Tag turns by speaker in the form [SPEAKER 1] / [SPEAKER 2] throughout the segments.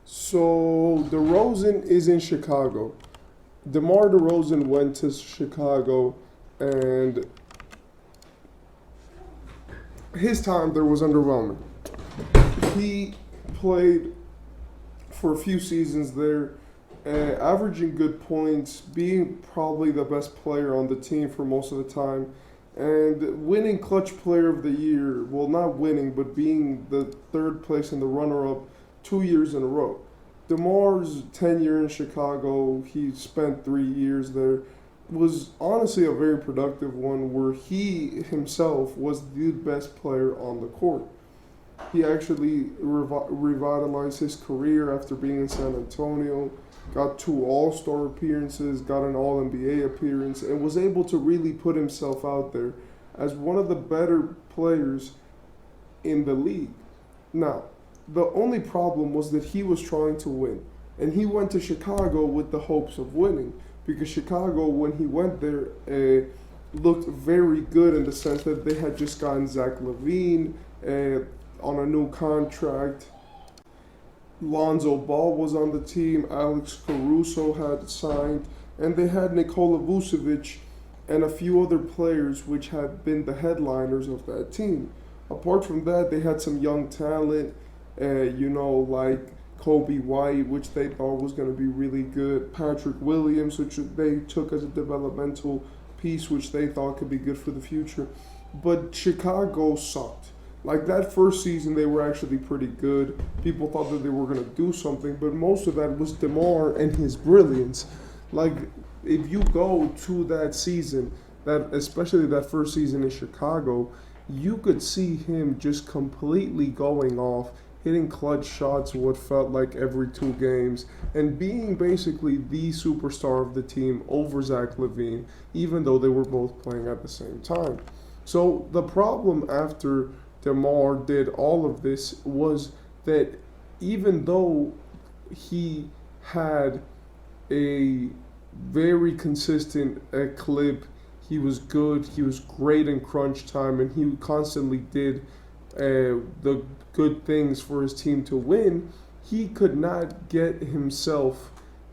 [SPEAKER 1] So DeRozan is in Chicago. DeMar DeRozan went to Chicago, and his time there was underwhelming. He played for a few seasons there, averaging good points, being probably the best player on the team for most of the time, and winning Clutch Player of the Year. Well, not winning, but being the third place and the runner-up 2 years in a row. DeMar's tenure in Chicago, he spent 3 years there, was honestly a very productive one where he himself was the best player on the court. He actually revitalized his career after being in San Antonio, got two All Star appearances, got an All NBA appearance, and was able to really put himself out there as one of the better players in the league. Now, the only problem was that he was trying to win, and he went to Chicago with the hopes of winning because Chicago, when he went there, looked very good in the sense that they had just gotten Zach LaVine on a new contract. Lonzo Ball was on the team, Alex Caruso had signed, and they had Nikola Vucevic and a few other players which had been the headliners of that team. Apart from that, they had some young talent, like Kobe White, which they thought was going to be really good, Patrick Williams, which they took as a developmental piece, which they thought could be good for the future. But Chicago sucked. Like that first season, they were actually pretty good. People thought that they were going to do something, but most of that was DeMar and his brilliance. Like, if you go to that season, that especially that first season in Chicago, you could see him just completely going off, hitting clutch shots what felt like every 2 games, and being basically the superstar of the team over Zach LaVine, even though they were both playing at the same time. So the problem after DeMar did all of this was that even though he had a very consistent clip, he was good, he was great in crunch time, and he constantly did the good things for his team to win, he could not get himself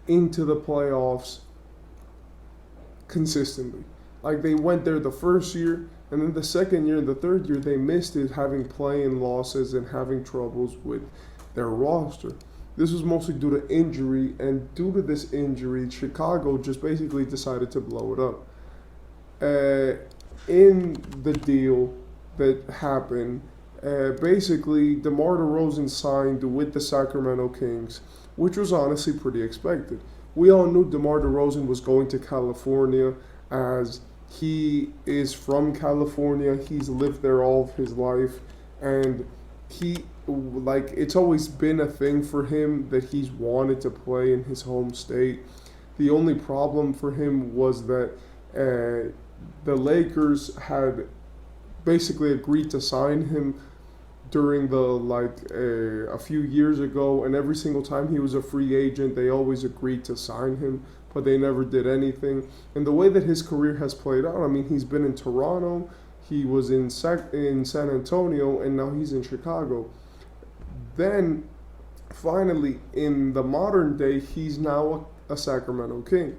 [SPEAKER 1] into the playoffs consistently. Like they went there the first year, and then the second year and the third year they missed it, having playing losses and having troubles with their roster. This was mostly due to injury, and due to this injury, Chicago just basically decided to blow it up. In the deal that happened, basically DeMar DeRozan signed with the Sacramento Kings, which was honestly pretty expected. We all knew DeMar DeRozan was going to California as he is from California. He's lived there all of his life, and it's always been a thing for him that he's wanted to play in his home state. The only problem for him was that the Lakers had basically agreed to sign him during a few years ago, and every single time he was a free agent, they always agreed to sign him, but they never did anything. And the way that his career has played out, I mean, he's been in Toronto, he was in San Antonio, and now he's in Chicago. Then, finally, in the modern day, he's now a Sacramento King.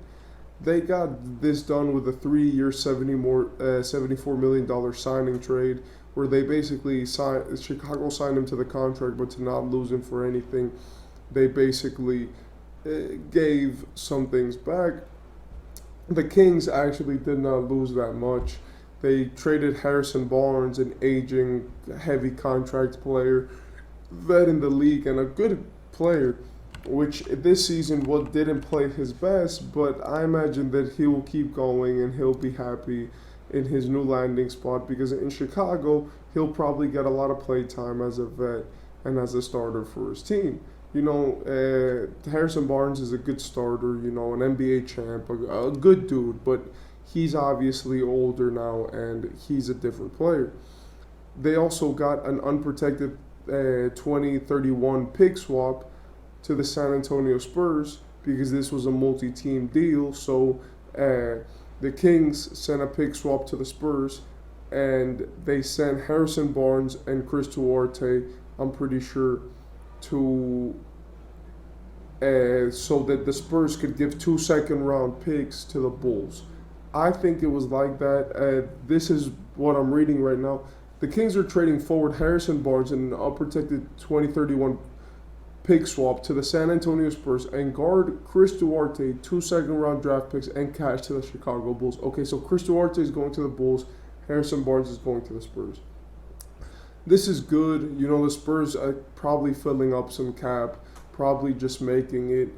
[SPEAKER 1] They got this done with a 3-year, $74 million signing trade, where they basically Chicago signed him to the contract, but to not lose him for anything, they basically gave some things back. The Kings actually did not lose that much. They traded Harrison Barnes, an aging, heavy contract player, vet in the league, and a good player, which this season didn't play his best, but I imagine that he will keep going and he'll be happy in his new landing spot, because in Chicago he'll probably get a lot of play time as a vet and as a starter for his team. Harrison Barnes is a good starter, an NBA champ, a good dude, but he's obviously older now and he's a different player. They also got an unprotected 2031 pick swap to the San Antonio Spurs because this was a multi-team deal. So the Kings sent a pick swap to the Spurs, and they sent Harrison Barnes and Chris Duarte, I'm pretty sure, to so that the Spurs could give 2 second-round picks to the Bulls. I think it was like that. This is what I'm reading right now. The Kings are trading forward Harrison Barnes in an unprotected 2031 pick swap to the San Antonio Spurs and guard Chris Duarte 2 second-round draft picks and cash to the Chicago Bulls. Okay, so Chris Duarte is going to the Bulls. Harrison Barnes is going to the Spurs. This is good. You know, the Spurs are probably filling up some cap, probably just making it,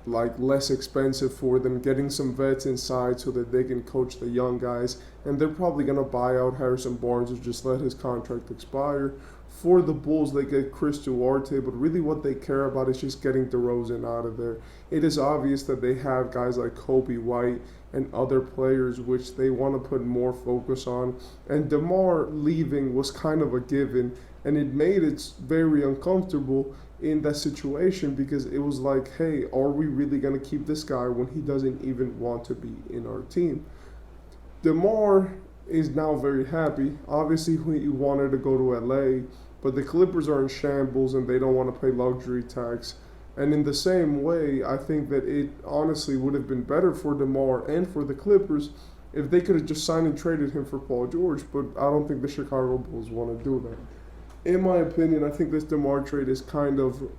[SPEAKER 1] like less expensive for them, getting some vets inside so that they can coach the young guys. And they're probably going to buy out Harrison Barnes or just let his contract expire. For the Bulls, they get Chris Duarte, but really what they care about is just getting DeRozan out of there. It is obvious that they have guys like Kobe White and other players which they want to put more focus on. And Demar leaving was kind of a given, and it made it very uncomfortable in that situation because it was like, hey, are we really going to keep this guy when he doesn't even want to be in our team? Demar is now very happy. Obviously, he wanted to go to LA, but the Clippers are in shambles and they don't want to pay luxury tax. And in the same way, I think that it honestly would have been better for DeMar and for the Clippers if they could have just signed and traded him for Paul George, but I don't think the Chicago Bulls want to do that. In my opinion, I think this DeMar trade is kind of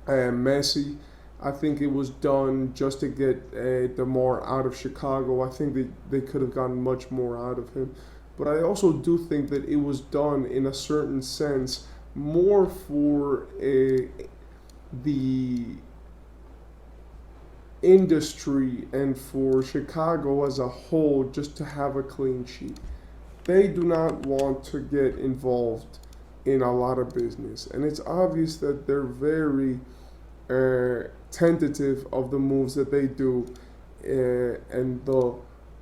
[SPEAKER 1] messy. I think it was done just to get DeMar out of Chicago. I think they could have gotten much more out of him. But I also do think that it was done in a certain sense more for the industry and for Chicago as a whole just to have a clean sheet. They do not want to get involved in a lot of business. And it's obvious that they're very tentative of the moves that they do and the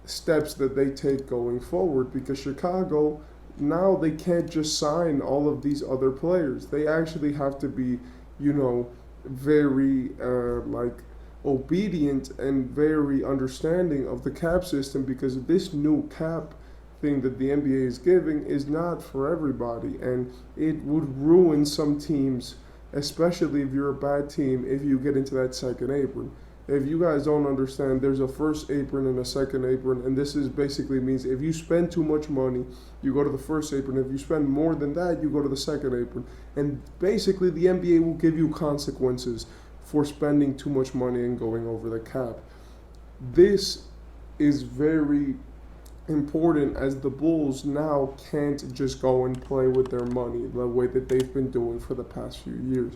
[SPEAKER 1] steps that they take going forward, because Chicago, now they can't just sign all of these other players. They actually have to be, very obedient and very understanding of the cap system, because this new cap thing that the NBA is giving is not for everybody, and it would ruin some teams, especially if you're a bad team, if you get into that second apron. If you guys don't understand, there's a first apron and a second apron, and this is basically means if you spend too much money, you go to the first apron. If you spend more than that, you go to the second apron. And basically, the NBA will give you consequences for spending too much money and going over the cap. This is very important, as the Bulls now can't just go and play with their money the way that they've been doing for the past few years.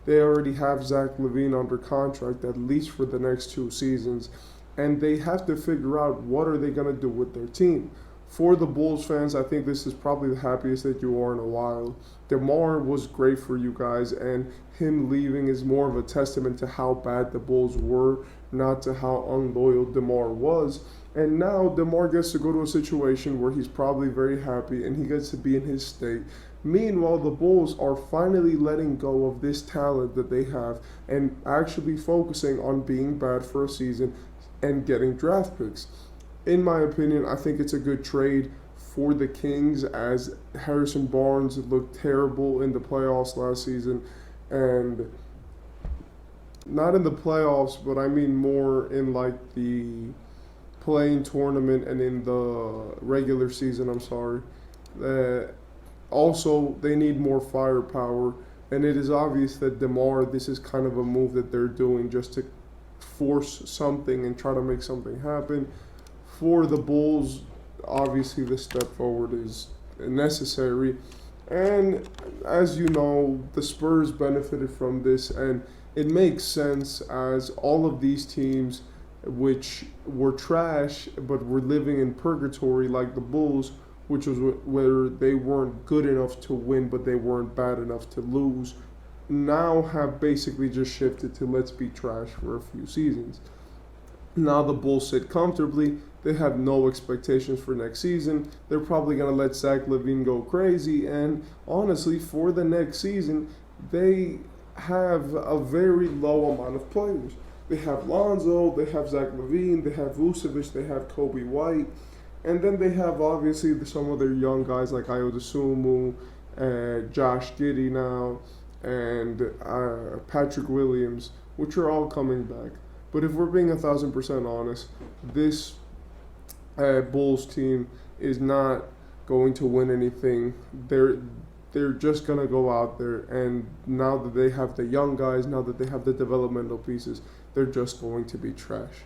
[SPEAKER 1] They already have Zach LaVine under contract at least for the next 2 seasons, and they have to figure out what are they going to do with their team. For the Bulls fans, I think this is probably the happiest that you are in a while. DeMar was great for you guys, and him leaving is more of a testament to how bad the Bulls were, not to how unloyal DeMar was. And now DeMar gets to go to a situation where he's probably very happy and he gets to be in his state. Meanwhile, the Bulls are finally letting go of this talent that they have and actually focusing on being bad for a season and getting draft picks. In my opinion, I think it's a good trade for the Kings, as Harrison Barnes looked terrible in the playoffs last season, and not in the playoffs, but I mean more in like the playing tournament and in the regular season, I'm sorry. Also, they need more firepower, and it is obvious that DeMar, this is kind of a move that they're doing just to force something and try to make something happen. For the Bulls, obviously the step forward is necessary, and as you know, the Spurs benefited from this, and it makes sense as all of these teams which were trash but were living in purgatory, like the Bulls, which was where they weren't good enough to win, but they weren't bad enough to lose, now have basically just shifted to let's be trash for a few seasons. Now the Bulls sit comfortably. They have no expectations for next season. They're probably going to let Zach LaVine go crazy. And honestly, for the next season, they have a very low amount of players. They have Lonzo, they have Zach LaVine, they have Vucevic, they have Kobe White. And then they have, obviously, some of their young guys like Ayo Dosunmu, Josh Giddey now, and Patrick Williams, which are all coming back. But if we're being 1,000% honest, this Bulls team is not going to win anything. They're just gonna go out there, and now that they have the young guys, now that they have the developmental pieces, they're just going to be trash.